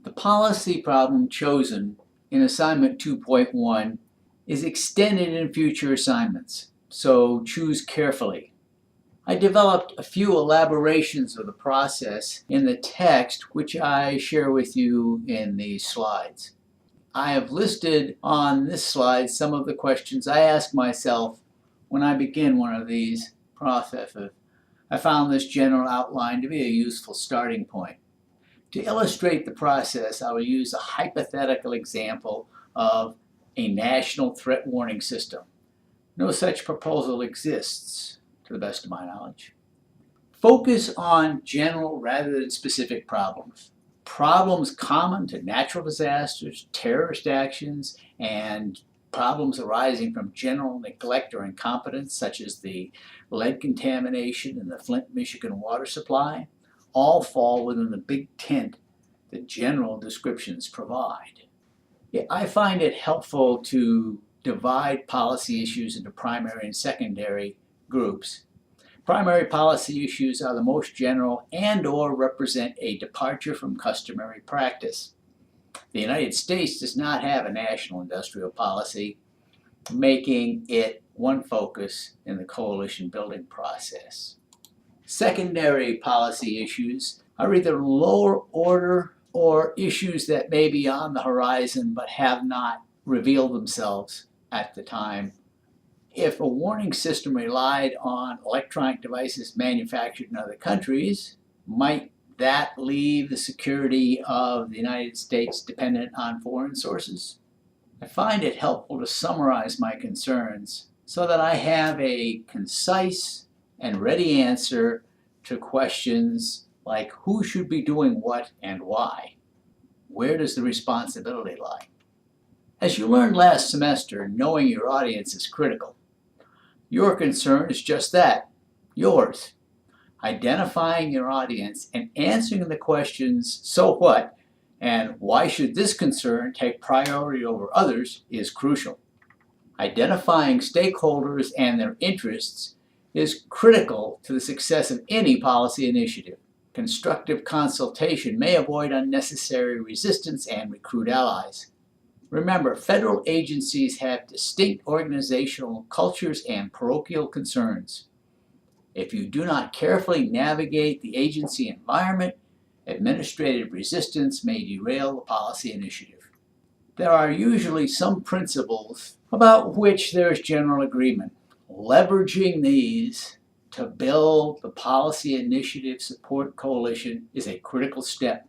The policy problem chosen in assignment 2.1 is extended in future assignments, so choose carefully. I developed a few elaborations of the process in the text, which I share with you in these slides. I have listed on this slide some of the questions I ask myself when I begin one of these processes. I found this general outline to be a useful starting point. To illustrate the process, I will use a hypothetical example of a national threat warning system. No such proposal exists, to the best of my knowledge. Focus on general rather than specific problems. Problems common to natural disasters, terrorist actions, and problems arising from general neglect or incompetence, such as the lead contamination in the Flint, Michigan water supply, all fall within the big tent that general descriptions provide. I find it helpful to divide policy issues into primary and secondary groups. Primary policy issues are the most general and/or represent a departure from customary practice. The United States does not have a national industrial policy, making it one focus in the coalition building process. Secondary policy issues are either lower order or issues that may be on the horizon but have not revealed themselves at the time. If a warning system relied on electronic devices manufactured in other countries, might that leave the security of the United States dependent on foreign sources? I find it helpful to summarize my concerns so that I have a concise and ready answer to questions like who should be doing what and why? Where does the responsibility lie? As you learned last semester, knowing your audience is critical. Your concern is just that, yours. Identifying your audience and answering the questions, so what, and why should this concern take priority over others is crucial. Identifying stakeholders and their interests is critical to the success of any policy initiative. Constructive consultation may avoid unnecessary resistance and recruit allies. Remember, federal agencies have distinct organizational cultures and parochial concerns. If you do not carefully navigate the agency environment, administrative resistance may derail the policy initiative. There are usually some principles about which there is general agreement. Leveraging these to build the policy initiative support coalition is a critical step.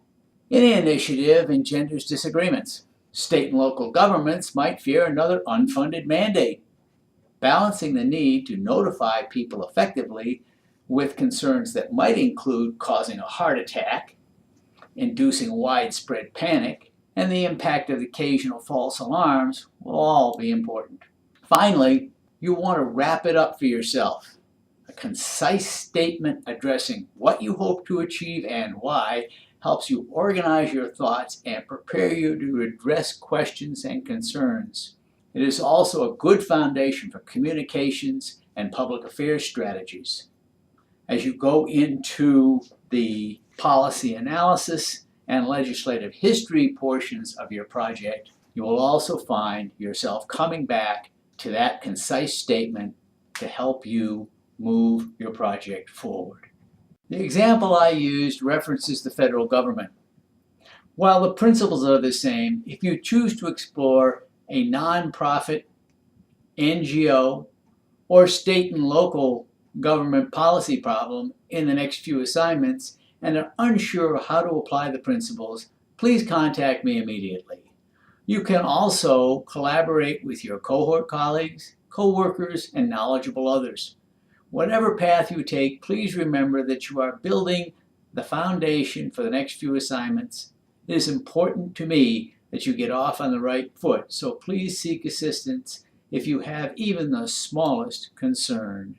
Any initiative engenders disagreements. State and local governments might fear another unfunded mandate. Balancing the need to notify people effectively with concerns that might include causing a heart attack, inducing widespread panic, and the impact of occasional false alarms will all be important. Finally, you want to wrap it up for yourself. A concise statement addressing what you hope to achieve and why helps you organize your thoughts and prepare you to address questions and concerns. It is also a good foundation for communications and public affairs strategies. As you go into the policy analysis and legislative history portions of your project, you will also find yourself coming back to that concise statement to help you move your project forward. The example I used references the federal government. While the principles are the same, if you choose to explore a nonprofit, NGO, or state and local government policy problem in the next few assignments and are unsure how to apply the principles, please contact me immediately. You can also collaborate with your cohort colleagues, co-workers, and knowledgeable others. Whatever path you take, please remember that you are building the foundation for the next few assignments. It is important to me that you get off on the right foot, so please seek assistance if you have even the smallest concern.